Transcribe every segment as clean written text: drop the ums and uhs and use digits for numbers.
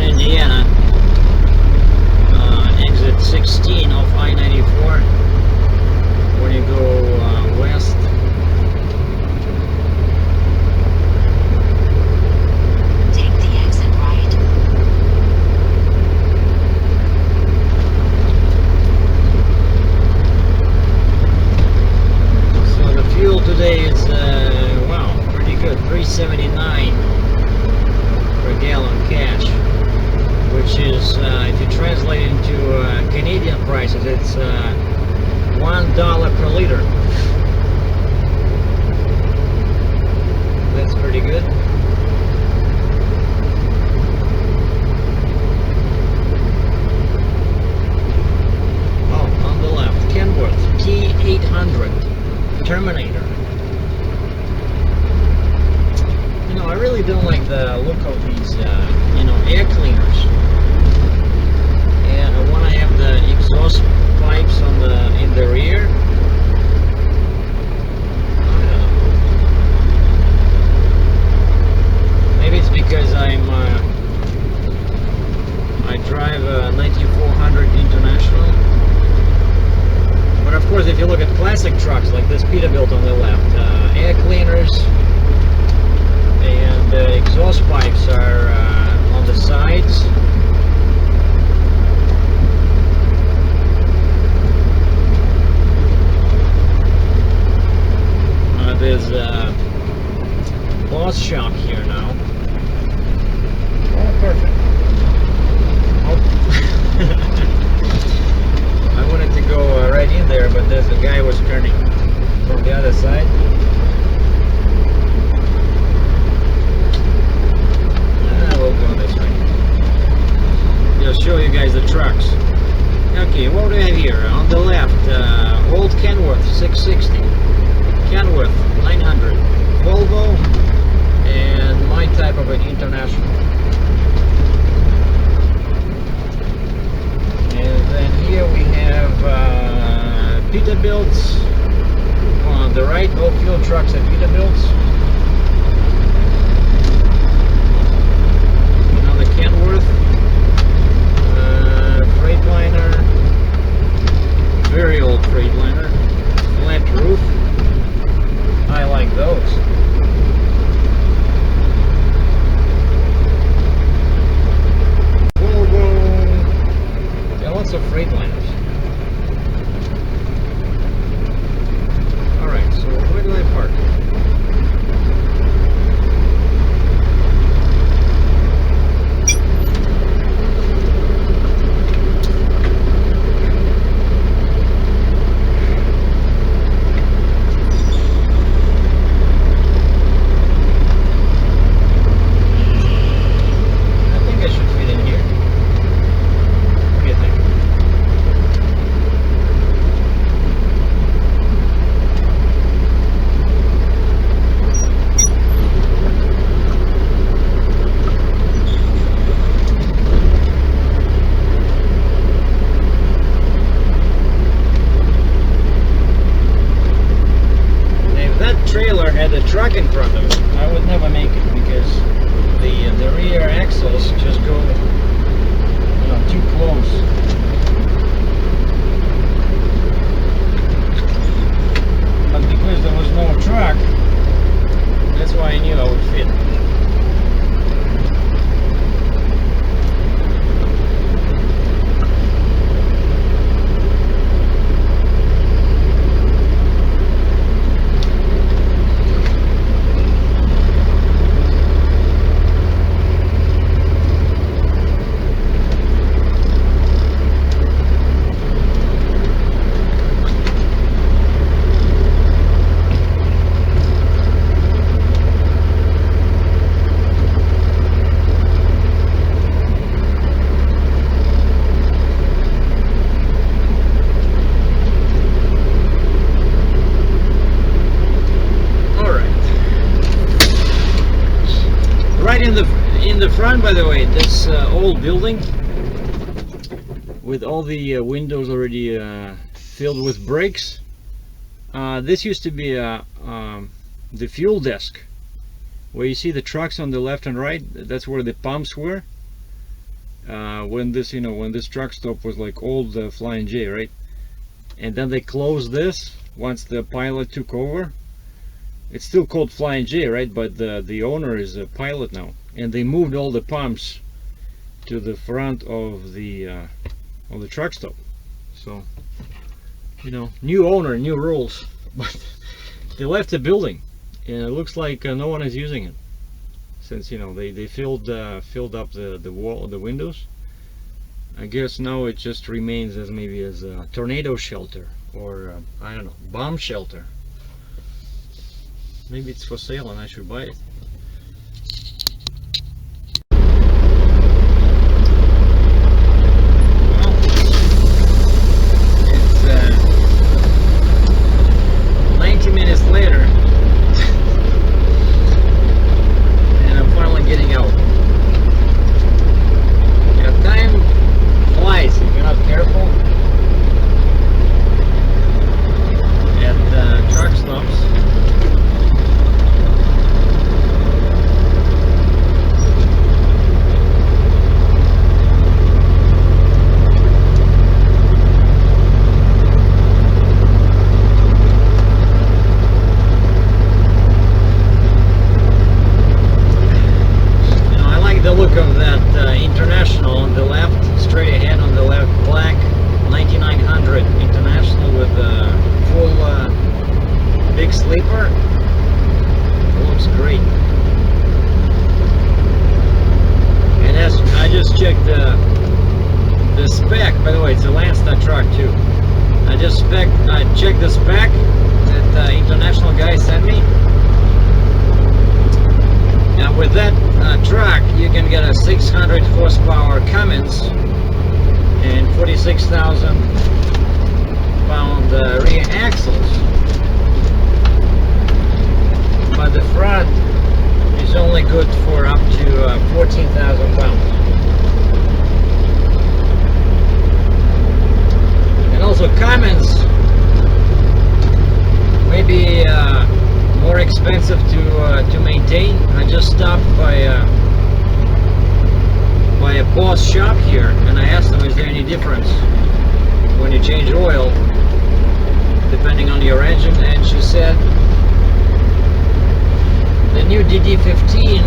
Indiana, exit 16 off I-94 when you go west. Take the exit right. So the fuel today is wow, pretty good, 3.79 per gallon cash, which is if you translate into Canadian prices, it's $1 per liter. That's pretty good. Oh, on the left, Kenworth T800 Terminator. You know, I really don't like the look of these, you know, air cleaners. And when I have the exhaust pipes on in the rear, I don't know. Maybe it's because I drive a 9400 International. But of course, if you look at classic trucks like this Peterbilt on the left, air cleaners and exhaust pipes are on the sides. There's a boss shock here now. Oh, perfect. Oh. I wanted to go right in there, but there's a guy was turning from the other side. We'll go this way. Just show you guys the trucks. Okay, what do we have here? On the left, old Kenworth 660, Kenworth 900, Volvo, and my type of an International. And then here we have Peterbilts on the right, all fuel trucks at Peterbilts. Another Kenworth, Freightliner, very old Freightliner, flat roof. I like those. Volvo. There are lots of Freightliners. Alright, so where do I park? Had a truck in front of it, I would never make it because the rear axles just go, you know, too close. But because there was no truck, that's why I knew I would fit. In the front, by the way, this old building with all the windows already filled with bricks. This used to be the fuel desk, where you see the trucks on the left and right. That's where the pumps were. when this, you know, when this truck stop was like old Flying J, right? And then they closed this once the pilot took over. It's still called Flying J, right? But the owner is a pilot now, and they moved all the pumps to the front of the truck stop. So, you know, new owner, new rules. But they left the building, and it looks like no one is using it, since, you know, they filled up the wall, the windows. I guess now it just remains as maybe as a tornado shelter, or I don't know, bomb shelter. Maybe it's for sale and I should buy it. Well, it's 90 minutes later and I'm finally getting out. Yeah, time flies if you're not careful at truck stops. International on the left, straight ahead on the left, black 9900 International with a full big sleeper. Looks great. And as I just checked the spec, by the way, it's a Landstar truck too. I checked the spec that the International guy sent me. Now with that truck, you can get a 600 horsepower Cummins and 46,000 pound rear axles. But the front is only good for up to 14,000 pounds. And also Cummins may be more expensive to maintain. I just stopped by a Boss shop here, and I asked them, is there any difference when you change oil depending on your engine? And she said the new DD15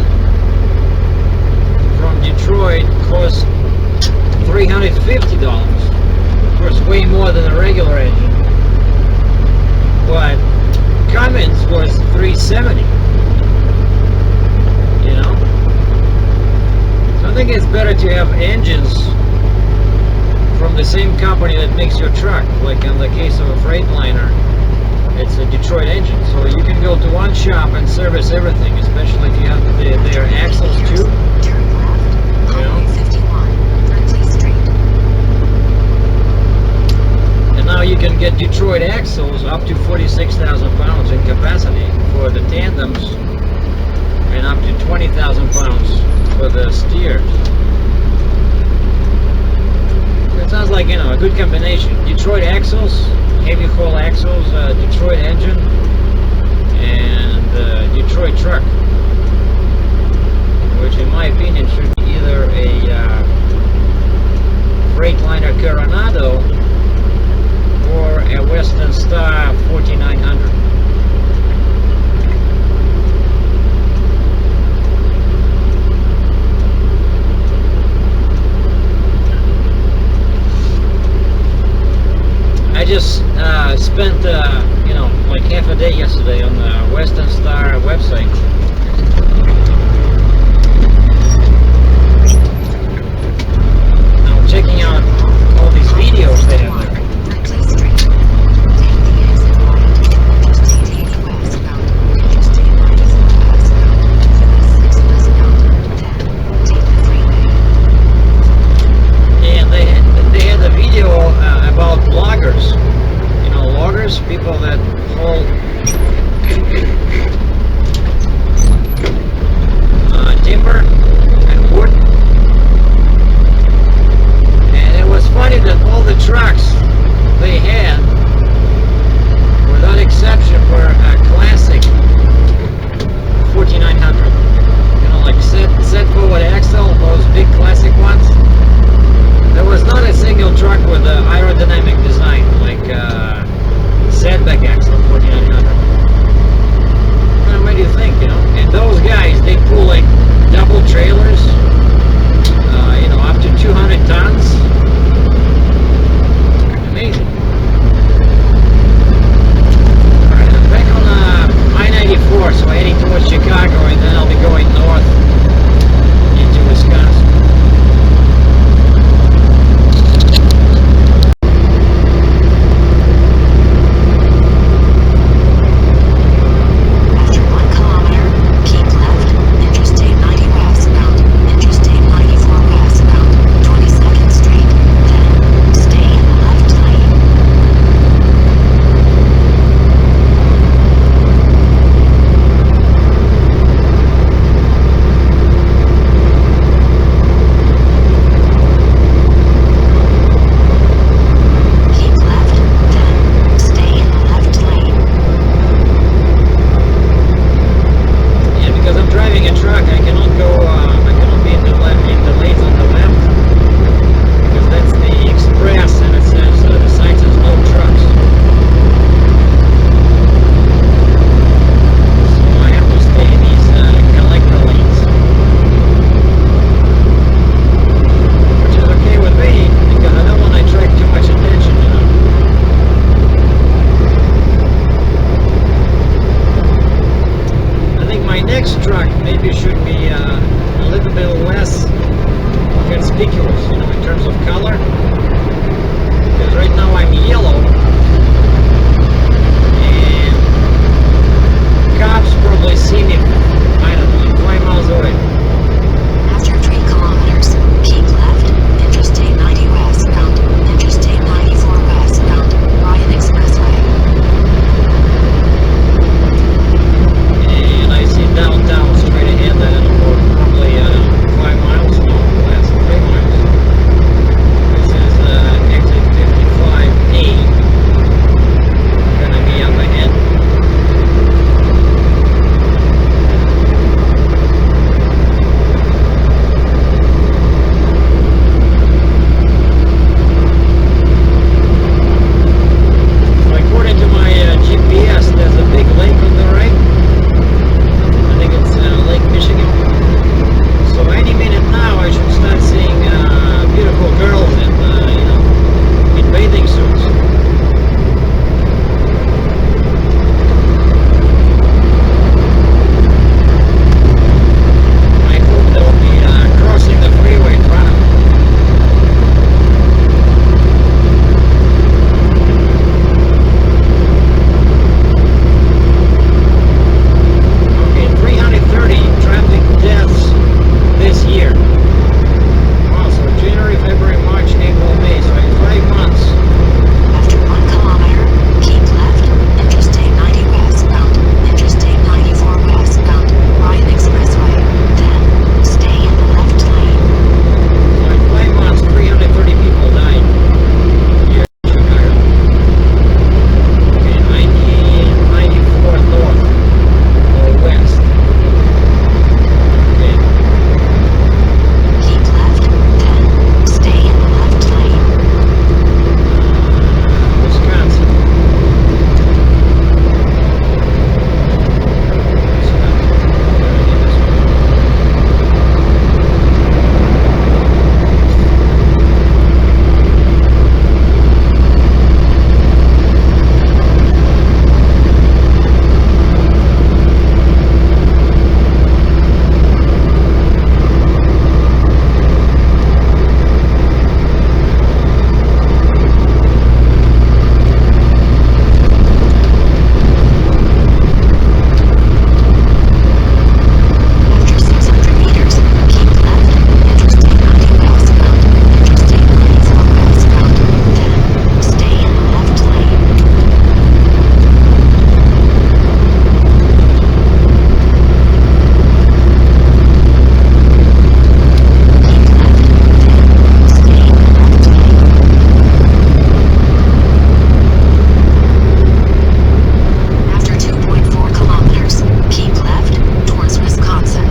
from Detroit costs $350. Of course, way more than a regular engine, but Cummins was $370. You know, so I think it's better to have engines from the same company that makes your truck. Like in the case of a Freightliner, it's a Detroit engine, so you can go to one shop and service everything, especially if you have their axles too. Turn left. You know? Highway 51. Berkeley Street. And now you can get Detroit axles up to 46,000 pounds in capacity for the tandems, and up to 20,000 pounds for the steers. It sounds like, you know, a good combination. Detroit axles, heavy haul axles, Detroit engine, and Detroit truck, which in my opinion should be either a Freightliner Coronado or a Western Star 4900. I just spent, you know, like half a day yesterday on the Western Star website. I'm checking out all these videos they have there. Berkeley Street. Take the exit right. Interstate 80 westbound. Interstate 90 westbound. US 6 westbound. 10. Take the freeway. And they had a video about loggers. You know, loggers, people that haul difference, you know, in terms of color. Because right now I'm yellow, and cops probably see me, I don't know, 5 miles away. After 3 kilometers, keep left, Interstate 90 westbound, Interstate 94 westbound, Ryan Expressway. And I see downtown straight ahead, I don't know, probably 5 miles, no, less, 3 miles. This is exit 55A, gonna be up ahead. So according to my GPS, there's a big lake on the right. I think it's Lake Michigan. So any minute now I should start seeing beautiful girls in, you know, in bathing suits. I hope they'll be crossing the freeway in front of me. Okay, 330 traffic deaths this year. Wow, so January, February, March, April, May, so in 5 months. After 1 kilometer, keep left, Interstate 90 westbound, Interstate 94 westbound, Ryan Expressway. Then, stay in the left lane. So in 5 months, 330 people died here in Chicago. Okay, 94 north or west. Okay, Keep left, then, stay in the left lane. Wisconsin. After 600 meters, keep left, Interstate 90 westbound, Interstate 94 westbound. Then, stay in the left lane. Keep left, then, stay in the left lane. After 2.4 kilometers, keep left, towards Wisconsin.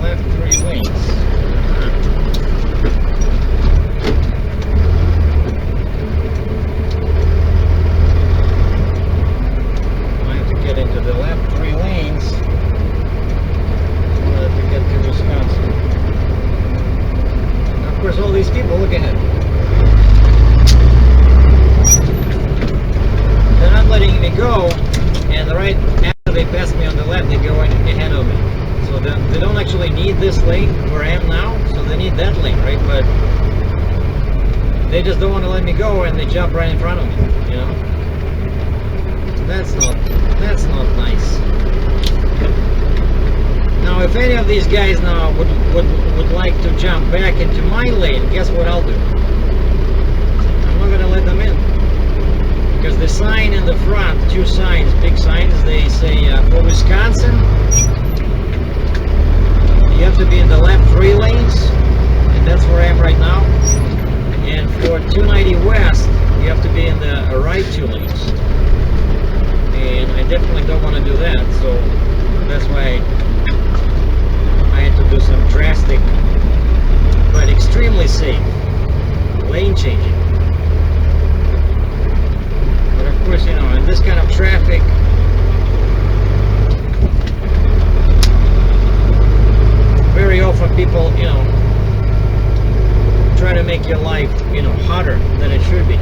Left 3 lanes. I have to get into the left 3 lanes in order to get to Wisconsin. And of course, all these people looking at me. They're not letting me go, and right after they pass me on the left, they go ahead of me. So they don't actually need this lane where I am now, so they need that lane, right? But they just don't want to let me go, and they jump right in front of me, you know? of these guys now would like to jump back into my lane, guess what I'll do? I'm not gonna let them in. Because the sign in the front, two signs, big signs, they say for Wisconsin, you have to be in the left 3 lanes, and that's where I am right now. And for 290 West, you have to be in the right 2 lanes. And I definitely don't want to do that, so that's why I had to do some drastic, but extremely safe, lane changing. But of course, you know, in this kind of traffic, very often people, you know, try to make your life, you know, harder than it should be.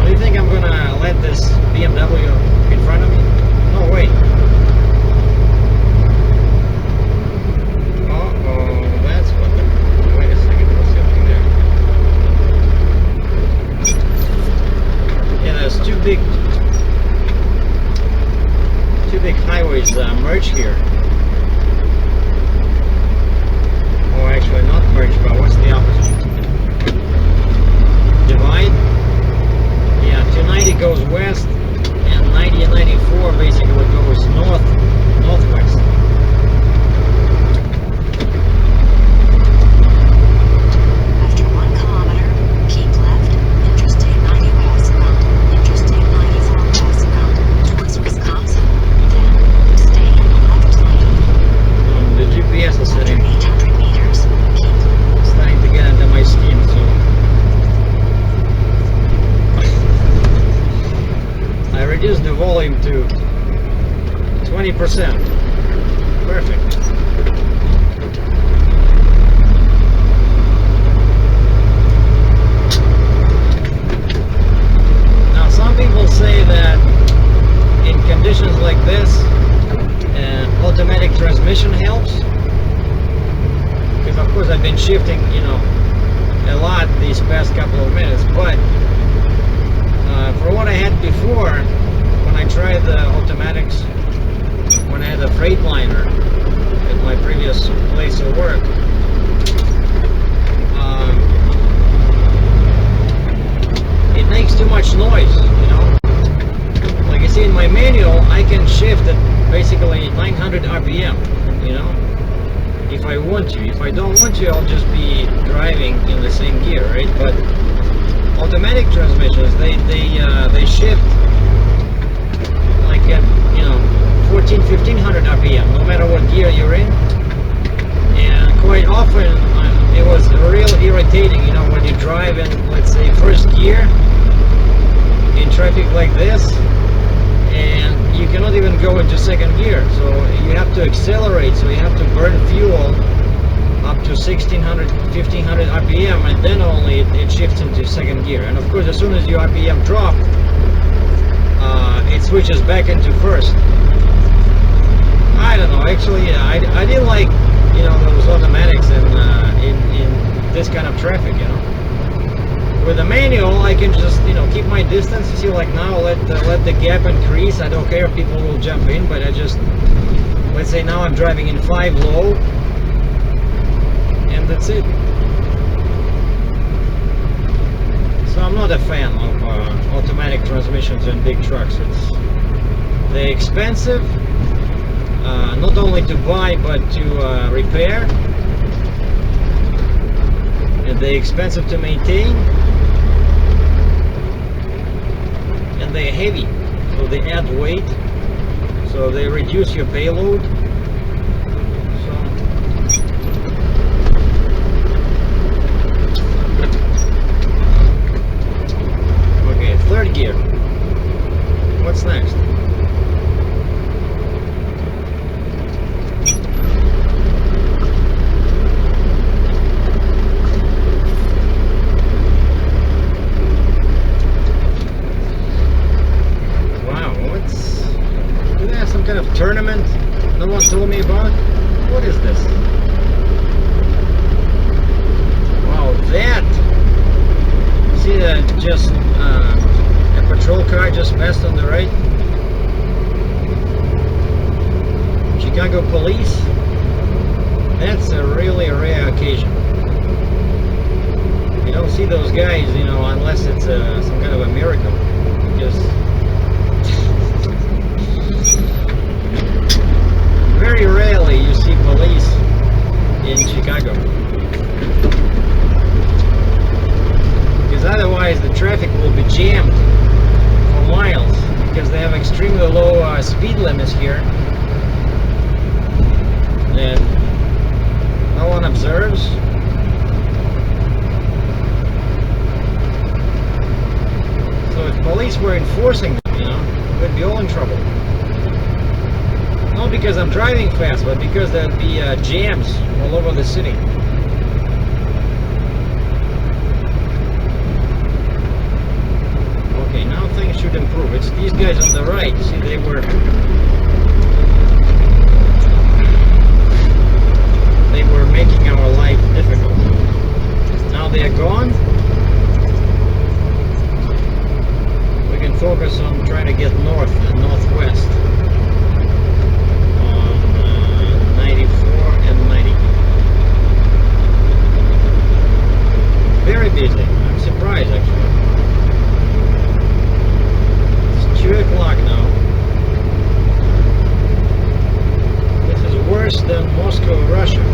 Do you think I'm gonna let this BMW in front of me? No way. Uh-oh, that's what the... Wait a second, what's happening there? Yeah, there's two big highways merge here. Oh, actually not merge, but what's the opposite? Divide? Yeah, 290 goes west, and 90 and 94 basically goes northwest. After 1 kilometer, keep left, Interstate 90 westbound, Interstate 94 westbound, towards Wisconsin. Then, stay in the left lane. The GPS is After setting. 800 meters, keep It's starting to get under my skin, so I reduced the volume to 20%. Perfect. Now, some people say that in conditions like this, automatic transmission helps. Because of course I've been shifting, you know, a lot these past couple of minutes, but for what I had before, when I tried the automatics, when I had a Freightliner at my previous place of work, it makes too much noise, you know. Like you see in my manual, I can shift at basically 900 RPM, you know, if I want to. If I don't want to, I'll just be driving in the same gear, right? But automatic transmissions, they shift like at, you know, 1500 RPM, no matter what gear you're in. And quite often it was real irritating, you know, when you drive in, let's say, first gear in traffic like this, and you cannot even go into second gear, so you have to accelerate, so you have to burn fuel up to 1500 RPM, and then only it shifts into second gear. And of course, as soon as your RPM drop, it switches back into first. I don't know, actually, I didn't like, you know, those automatics in this kind of traffic, you know. With a manual, I can just, you know, keep my distance. You see, like now, let the gap increase. I don't care if people will jump in, but I just, let's say now I'm driving in 5 low, and that's it. So I'm not a fan of automatic transmissions in big trucks. They're expensive, not only to buy but to repair, and they're expensive to maintain. And they're heavy, so they add weight, so they reduce your payload. So okay, third gear. What's next? Kind of tournament no one told me about. What is this? Wow, that, see that, just a patrol car just passed on the right. Chicago police, that's a really rare occasion. You don't see those guys, you know, unless it's some kind of a miracle. Because very rarely you see police in Chicago. Because otherwise the traffic will be jammed for miles, because they have extremely low speed limits here. And no one observes. So if police were enforcing them, you know, we'd be all in trouble. Not because I'm driving fast, but because there'd be jams all over the city. Okay, now things should improve. It's these guys on the right. See, they were making our life difficult. Now they are gone. We can focus on trying to get north and northwest on 94 and 90. Very busy. I'm surprised actually. It's 2 o'clock now. This is worse than Moscow, Russia.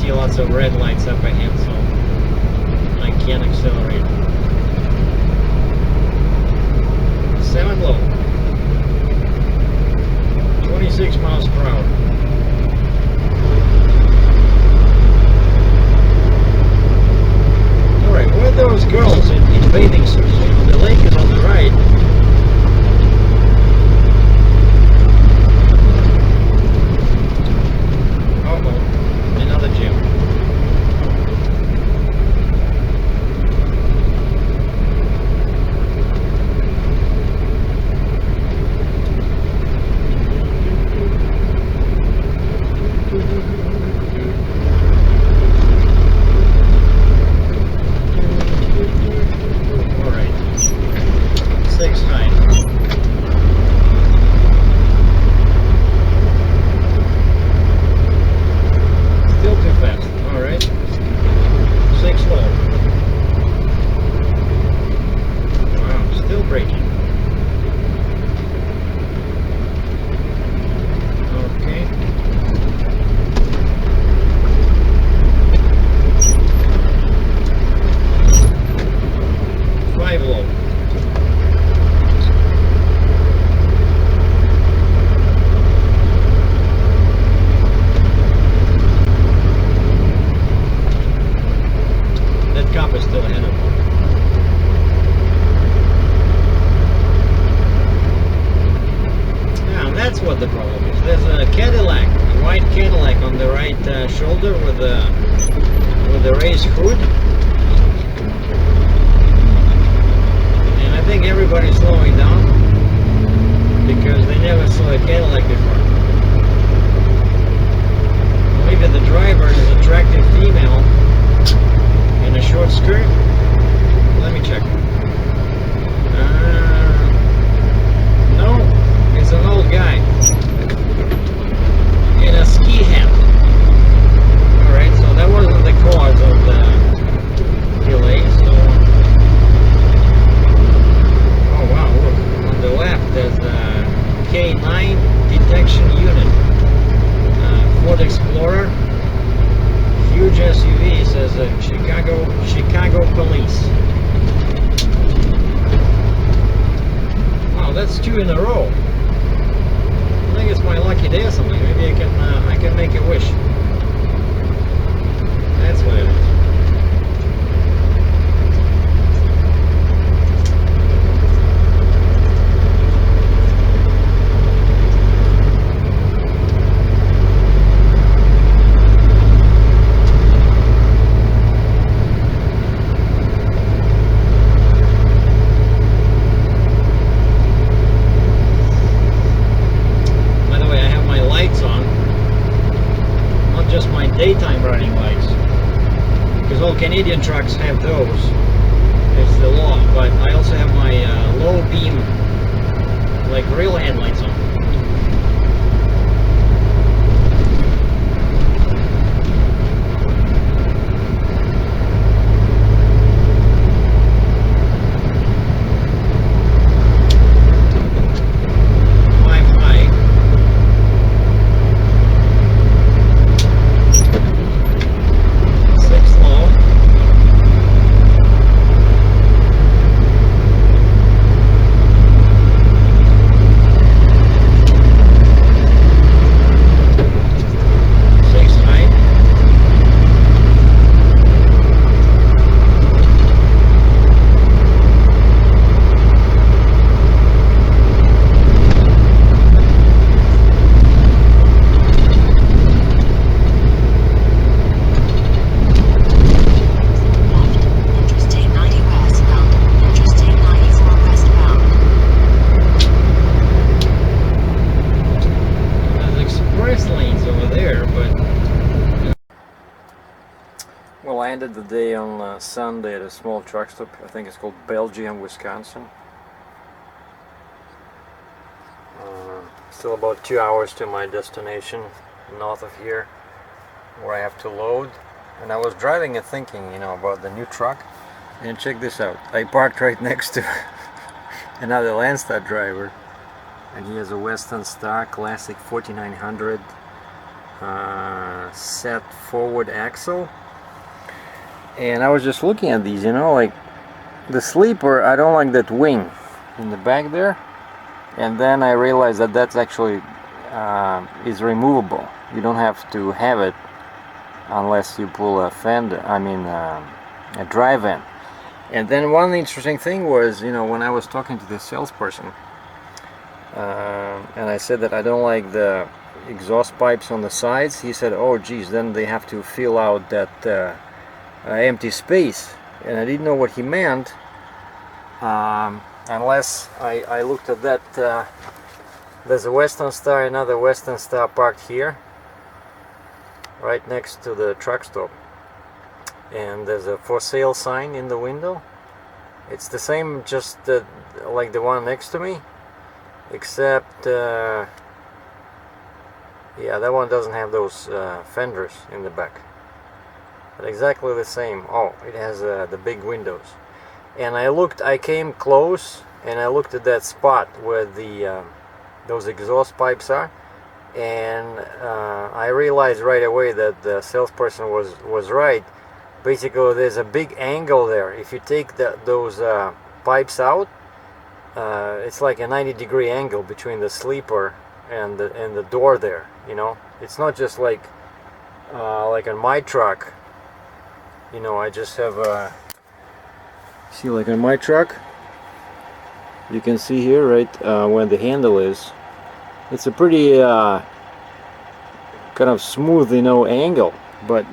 Lots of red lights up ahead, so I can't accelerate. 7 low. 26 miles per hour. Alright, where are those girls in bathing suits? You know, the lake is on the right. Uh-oh, another gym. What the problem is. There's a Cadillac, a white Cadillac on the right shoulder with the raised hood, and I think everybody's slowing down because they never saw a Cadillac before. Maybe the driver is an attractive female in a short skirt. Let me check. No, it's an old guy in a ski hat. Alright, so that wasn't the cause of the delay. So, oh wow, look, on the left there's a K9 detection unit. Ford Explorer, huge SUV, says Chicago Police. Wow, that's 2 in a row. I think it's my lucky day or something. Maybe I can make a wish. That's what it is. daytime running lights, because all Canadian trucks have those. It's the law. But I also have my low beam, like real headlights on. Well, I ended the day on Sunday at a small truck stop. I think it's called Belgium, Wisconsin. Still about 2 hours to my destination north of here, where I have to load. And I was driving and thinking, you know, about the new truck. And check this out. I parked right next to another Landstar driver, and he has a Western Star Classic 4900 set forward axle. And I was just looking at these, you know, like the sleeper, I don't like that wing in the back there. And then I realized that that's actually is removable. You don't have to have it unless you pull a fender, a drive-in. And then one interesting thing was, you know, when I was talking to the salesperson, and I said that I don't like the exhaust pipes on the sides, he said, oh geez, then they have to fill out that empty space. And I didn't know what he meant unless I looked at that. There's a Western Star, another Western Star parked here right next to the truck stop, and there's a for sale sign in the window. It's the same, just like the one next to me, except yeah, that one doesn't have those fenders in the back, but exactly the same. Oh, it has the big windows. And I came close and I looked at that spot where the those exhaust pipes are, and I realized right away that the salesperson was right. Basically, there's a big angle there. If you take those pipes out, it's like a 90-degree angle between the sleeper and the door there. You know, it's not just like on my truck. You know, I just have a see, like on my truck, you can see here, right, where the handle is. It's a pretty kind of smooth, you know, angle. But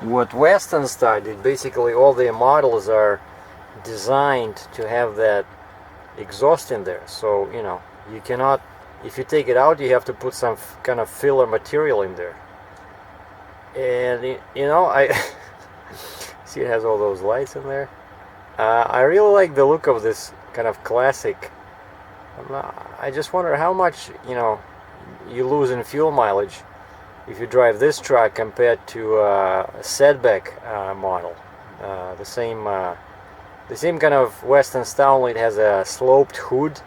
what Western Star did, basically all their models are designed to have that exhaust in there. So, you know, you cannot, if you take it out, you have to put some kind of filler material in there. And, you know, I see it has all those lights in there. I really like the look of this kind of classic. I just wonder how much, you know, you lose in fuel mileage if you drive this truck compared to a setback model. The same kind of Western Star, only it has a sloped hood,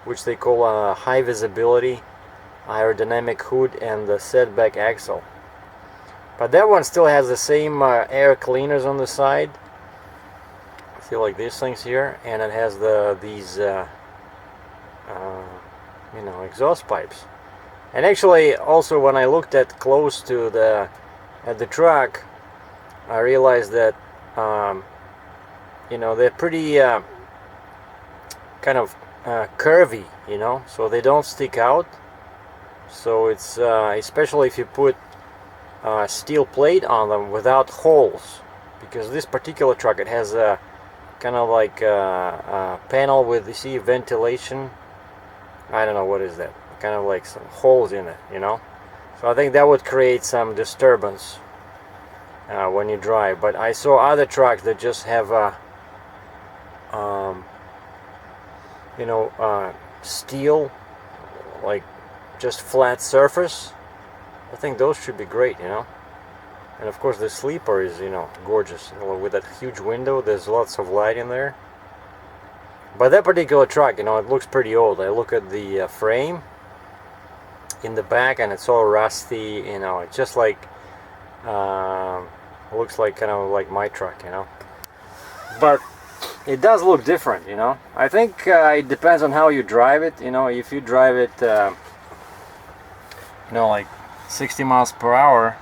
which they call a high visibility aerodynamic hood, and the setback axle. But that one still has the same air cleaners on the side. See, like these things here, and it has these you know, exhaust pipes. And actually, also when I looked at close to the truck, I realized that you know, they're pretty kind of curvy, you know, so they don't stick out. So it's especially if you put steel plate on them without holes, because this particular truck, it has a kind of like a panel with, you see, ventilation. I don't know what is that, kind of like some holes in it, you know. So I think that would create some disturbance when you drive. But I saw other trucks that just have a you know, steel, like just flat surface. I think those should be great, you know. And of course the sleeper is, you know, gorgeous, you know, with that huge window. There's lots of light in there. But that particular truck, you know, it looks pretty old. I look at the frame in the back and it's all rusty, you know. It's just like looks like kind of like my truck, you know. But it does look different, you know. I think it depends on how you drive it, you know. If you drive it you know, like 60 miles per hour,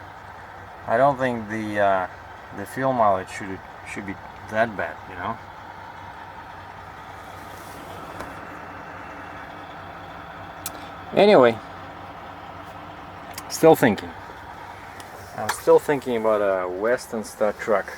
I don't think the fuel mileage should be that bad, you know. Anyway, still thinking. I'm still thinking about a Western Star truck.